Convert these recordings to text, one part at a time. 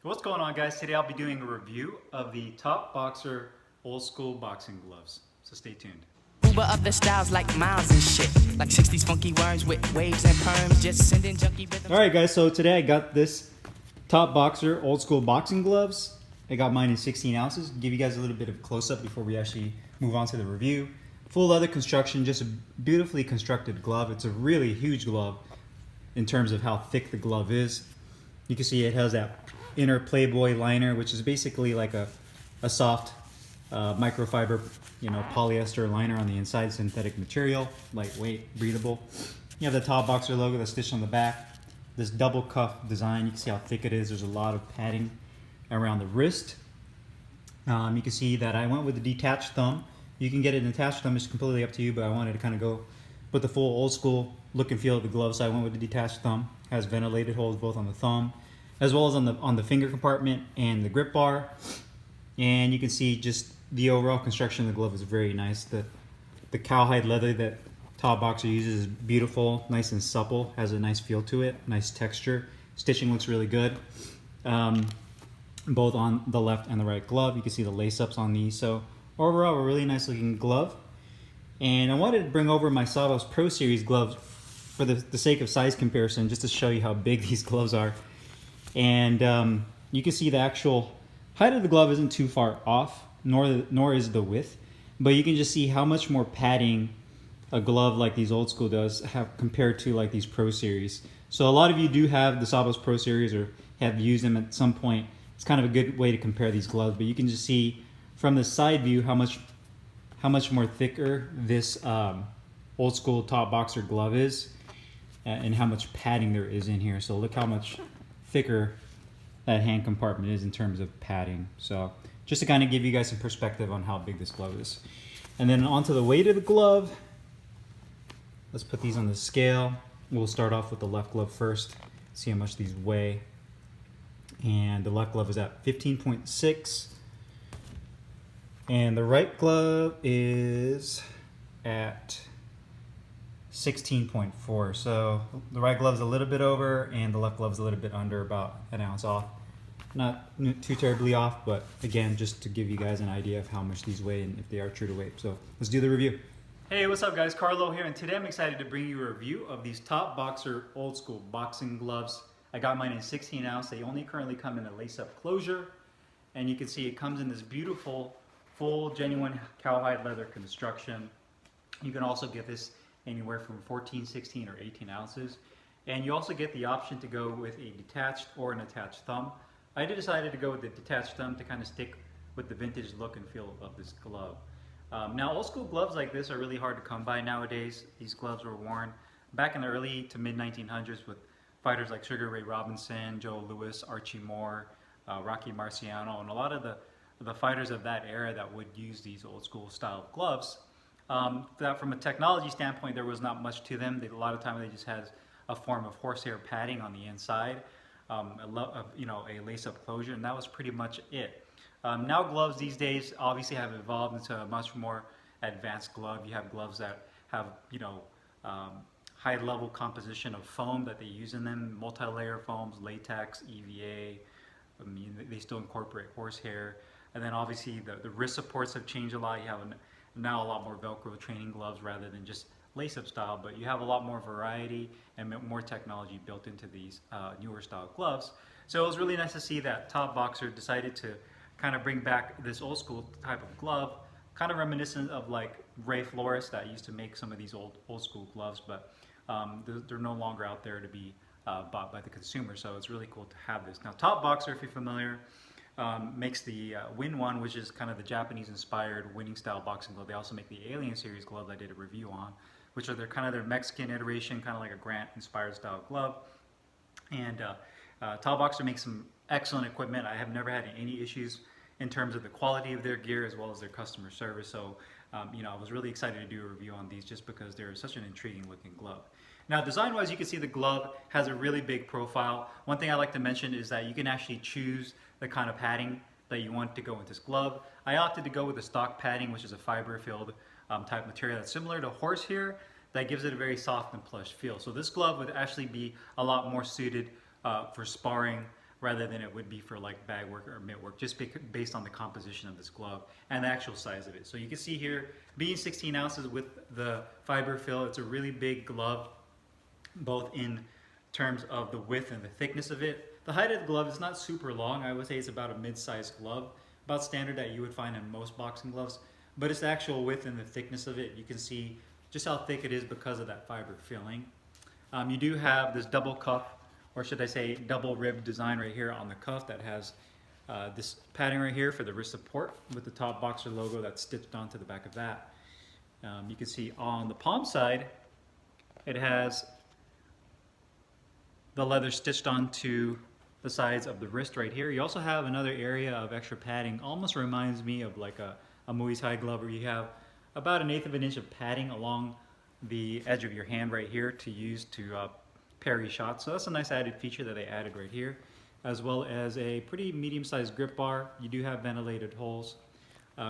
What's going on, guys? Today I'll be doing a review of the Top Boxer old school boxing gloves. So stay tuned. Uber up the styles like miles and shit. Like 60s funky worms with waves and perms. Just sending junky rhythms. Alright guys, so today I got this Top Boxer old school boxing gloves. I got mine in 16 ounces. Give you guys a little bit of close up before we actually move on to the review. Full leather construction, just a beautifully constructed glove. It's a really huge glove in terms of how thick the glove is. You can see it has that inner Playboy liner, which is basically like a soft microfiber, polyester liner on the inside, synthetic material, lightweight, breathable. You have the Top Boxer logo that's stitched on the back. This double cuff design, you can see how thick it is. There's a lot of padding around the wrist. You can see that I went with the detached thumb. You can get an attached thumb, it's completely up to you, but I wanted to kind of go with the full old school look and feel of the glove, so I went with the detached thumb. It has ventilated holes both on the thumb as well as on the finger compartment and the grip bar. And you can see just the overall construction of the glove is very nice. The cowhide leather that Top Boxer uses is beautiful, nice and supple, has a nice feel to it, nice texture. Stitching looks really good, both on the left and the right glove. You can see the lace-ups on these. So overall, a really nice looking glove. And I wanted to bring over my Sabos Pro Series gloves for the sake of size comparison, just to show you how big these gloves are. And you can see the actual height of the glove isn't too far off, nor is the width, but you can just see how much more padding a glove like these old school does have compared to like these Pro Series. So a lot of you do have the Sabos Pro Series or have used them at some point. It's kind of a good way to compare these gloves, but you can just see from the side view how much more thicker this old school Top Boxer glove is, and how much padding there is in here. So look how much thicker that hand compartment is in terms of padding. So just to kind of give you guys some perspective on how big this glove is. And then onto the weight of the glove. Let's put these on the scale. We'll start off with the left glove first, see how much these weigh. And the left glove is at 15.6. And the right glove is at 16.4. So the right glove is a little bit over and the left glove is a little bit under, about an ounce off. Not too terribly off, but again, just to give you guys an idea of how much these weigh and if they are true to weight. So let's do the review. Hey, what's up guys? Carlo here, and today I'm excited to bring you a review of these Top Boxer old school boxing gloves. I got mine in 16 ounce. They only currently come in a lace-up closure, and you can see it comes in this beautiful, full, genuine cowhide leather construction. You can also get this anywhere from 14, 16, or 18 ounces. And you also get the option to go with a detached or an attached thumb. I decided to go with the detached thumb to kind of stick with the vintage look and feel of this glove. Now, old school gloves like this are really hard to come by nowadays. These gloves were worn back in the early to mid 1900s with fighters like Sugar Ray Robinson, Joe Louis, Archie Moore, Rocky Marciano, and a lot of the fighters of that era that would use these old school style gloves. That from a technology standpoint, there was not much to them. A lot of time they just had a form of horsehair padding on the inside, a lace-up closure, and that was pretty much it. Now gloves these days obviously have evolved into a much more advanced glove. You have gloves that have high-level composition of foam that they use in them, multi-layer foams, latex, EVA. I mean, they still incorporate horsehair, and then obviously the wrist supports have changed a lot. You have now a lot more Velcro training gloves rather than just lace-up style, but you have a lot more variety and more technology built into these newer style gloves. So it was really nice to see that Top Boxer decided to kind of bring back this old school type of glove, kind of reminiscent of like Ray Flores that used to make some of these old school gloves, but they're no longer out there to be bought by the consumer. So it's really cool to have this. Now, Top Boxer, if you're familiar, makes the Win One, which is kind of the Japanese-inspired winning style boxing glove. They also make the Alien series glove I did a review on, which are their Mexican iteration, kind of like a Grant-inspired style glove. And Top Boxer makes some excellent equipment. I have never had any issues in terms of the quality of their gear as well as their customer service. So, I was really excited to do a review on these just because they're such an intriguing looking glove. Now, design-wise, you can see the glove has a really big profile. One thing I like to mention is that you can actually choose the kind of padding that you want to go with this glove. I opted to go with the stock padding, which is a fiber-filled type material that's similar to horsehair, that gives it a very soft and plush feel. So this glove would actually be a lot more suited for sparring rather than it would be for like bag work or mitt work, just based on the composition of this glove and the actual size of it. So you can see here, being 16 ounces with the fiber fill, it's a really big glove, both in terms of the width and the thickness of it. The height of the glove is not super long. I would say it's about a mid-sized glove, about standard that you would find in most boxing gloves, but it's the actual width and the thickness of it. You can see just how thick it is because of that fiber filling. You do have this double cuff, or should I say double rib design right here on the cuff that has this padding right here for the wrist support with the top boxer logo that's stitched onto the back of that. You can see on the palm side, it has the leather stitched onto the sides of the wrist right here. You also have another area of extra padding, almost reminds me of like a Muay Thai glove, where you have about 1/8 of an inch of padding along the edge of your hand right here to use to parry shots. So that's a nice added feature that they added right here, as well as a pretty medium-sized grip bar. You do have ventilated holes.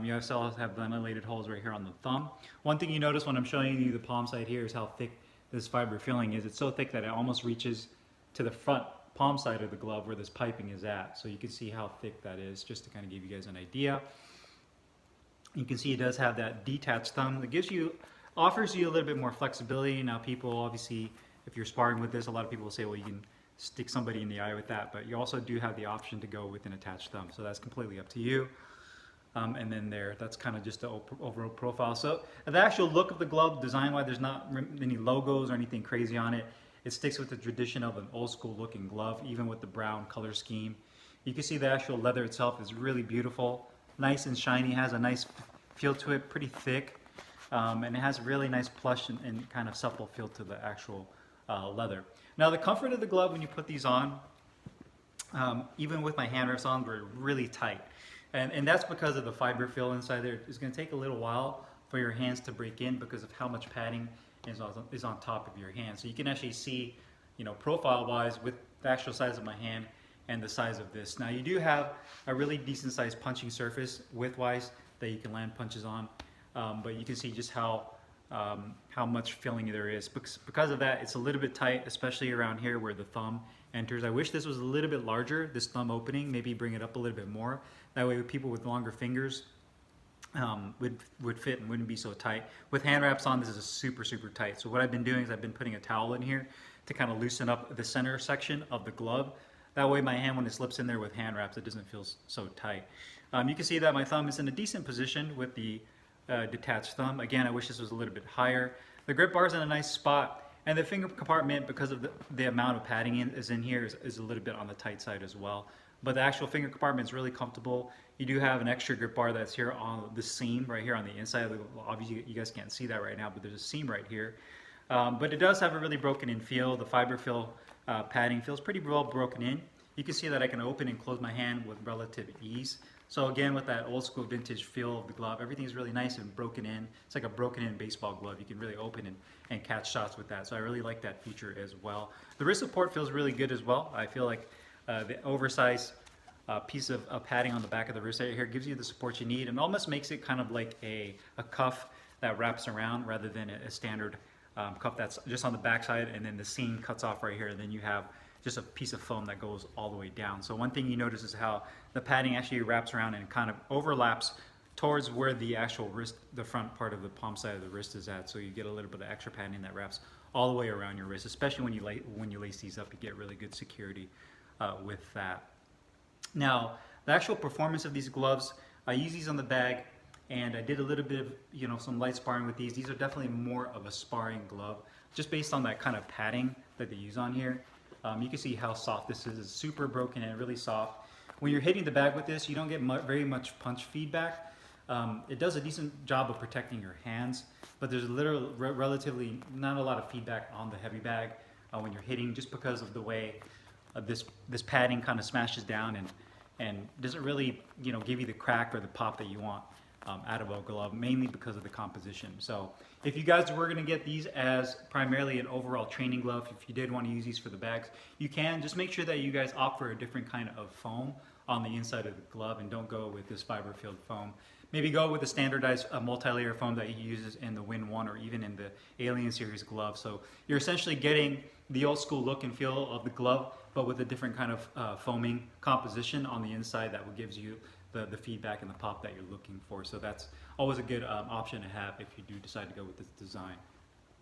You also have ventilated holes right here on the thumb. One thing you notice when I'm showing you the palm side here is how thick this fiber filling is. It's so thick that it almost reaches to the front palm side of the glove where this piping is at. So you can see how thick that is, just to kind of give you guys an idea. You can see it does have that detached thumb that offers you a little bit more flexibility. Now people, obviously, if you're sparring with this, a lot of people will say, well, you can stick somebody in the eye with that, but you also do have the option to go with an attached thumb. So that's completely up to you. And then that's kind of just the overall profile. So the actual look of the glove, design-wise, there's not any logos or anything crazy on it. It sticks with the tradition of an old school looking glove, even with the brown color scheme. You can see the actual leather itself is really beautiful, nice and shiny, has a nice feel to it, pretty thick, and it has a really nice plush and kind of supple feel to the actual leather. Now the comfort of the glove when you put these on, even with my hand wraps on, were really tight. And that's because of the fiber fill inside there. It's going to take a little while for your hands to break in because of how much padding is on top of your hand. So you can actually see, profile wise with the actual size of my hand and the size of this. Now you do have a really decent sized punching surface width wise that you can land punches on, but you can see just how much filling there is. Because of that, it's a little bit tight, especially around here where the thumb enters. I wish this was a little bit larger, this thumb opening, maybe bring it up a little bit more. That way people with longer fingers would fit and wouldn't be so tight. With hand wraps on, this is super tight. So what I've been doing is I've been putting a towel in here to kind of loosen up the center section of the glove. That way my hand, when it slips in there with hand wraps, it doesn't feel so tight. You can see that my thumb is in a decent position with the detached thumb. Again, I wish this was a little bit higher. The grip bar is in a nice spot, and the finger compartment, because of the amount of padding is in here, is a little bit on the tight side as well. But the actual finger compartment is really comfortable. You do have an extra grip bar that's here on the seam right here on the inside of the glove. Obviously you guys can't see that right now, but there's a seam right here. But it does have a really broken in feel. The fiber fill padding feels pretty well broken in. You can see that I can open and close my hand with relative ease. So again, with that old school vintage feel of the glove, everything's really nice and broken in. It's like a broken in baseball glove. You can really open and catch shots with that. So I really like that feature as well. The wrist support feels really good as well. I feel like the oversized piece of padding on the back of the wrist right here gives you the support you need and almost makes it kind of like a cuff that wraps around rather than a standard cuff that's just on the back side and then the seam cuts off right here, and then you have just a piece of foam that goes all the way down. So one thing you notice is how the padding actually wraps around and kind of overlaps towards where the actual wrist, the front part of the palm side of the wrist is at. So you get a little bit of extra padding that wraps all the way around your wrist, especially when you lace these up, you get really good security with that. Now, the actual performance of these gloves, I use these on the bag, and I did a little bit of some light sparring with these. These are definitely more of a sparring glove, just based on that kind of padding that they use on here. You can see how soft this is. It's super broken and really soft. When you're hitting the bag with this, you don't get very much punch feedback. It does a decent job of protecting your hands, but there's literally relatively not a lot of feedback on the heavy bag when you're hitting, just because of the way this padding kind of smashes down and doesn't really give you the crack or the pop that you want out of a glove, mainly because of the composition. So if you guys were going to get these as primarily an overall training glove, if you did want to use these for the bags, you can. Just make sure that you guys opt for a different kind of foam on the inside of the glove and don't go with this fiber filled foam. Maybe go with the standardized multi-layer foam that he uses in the Win 1 or even in the Alien series glove. So you're essentially getting the old school look and feel of the glove but with a different kind of foaming composition on the inside that gives you the feedback and the pop that you're looking for. So that's always a good option to have if you do decide to go with this design.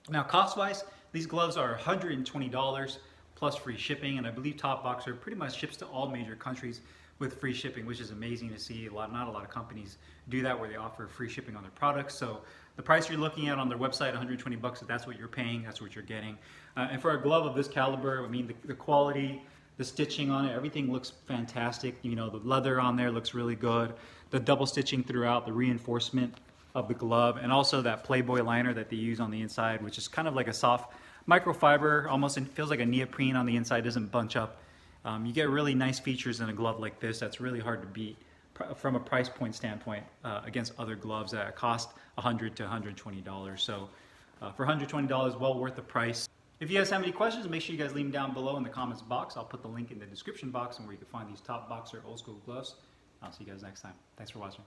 Now, cost-wise, these gloves are $120 plus free shipping, and I believe Top Boxer pretty much ships to all major countries with free shipping, which is amazing to see. Not a lot of companies do that where they offer free shipping on their products. So the price you're looking at on their website, $120, if that's what you're paying, that's what you're getting. And for a glove of this caliber, I mean, the quality, the stitching on it, everything looks fantastic. You know, the leather on there looks really good. The double stitching throughout, the reinforcement of the glove, and also that Playboy liner that they use on the inside, which is kind of like a soft microfiber, almost it feels like a neoprene on the inside, doesn't bunch up. You get really nice features in a glove like this that's really hard to beat from a price point standpoint against other gloves that cost $100 to $120. So for $120, well worth the price. If you guys have any questions, make sure you guys leave them down below in the comments box. I'll put the link in the description box and where you can find these Top Boxer old school gloves. I'll see you guys next time. Thanks for watching.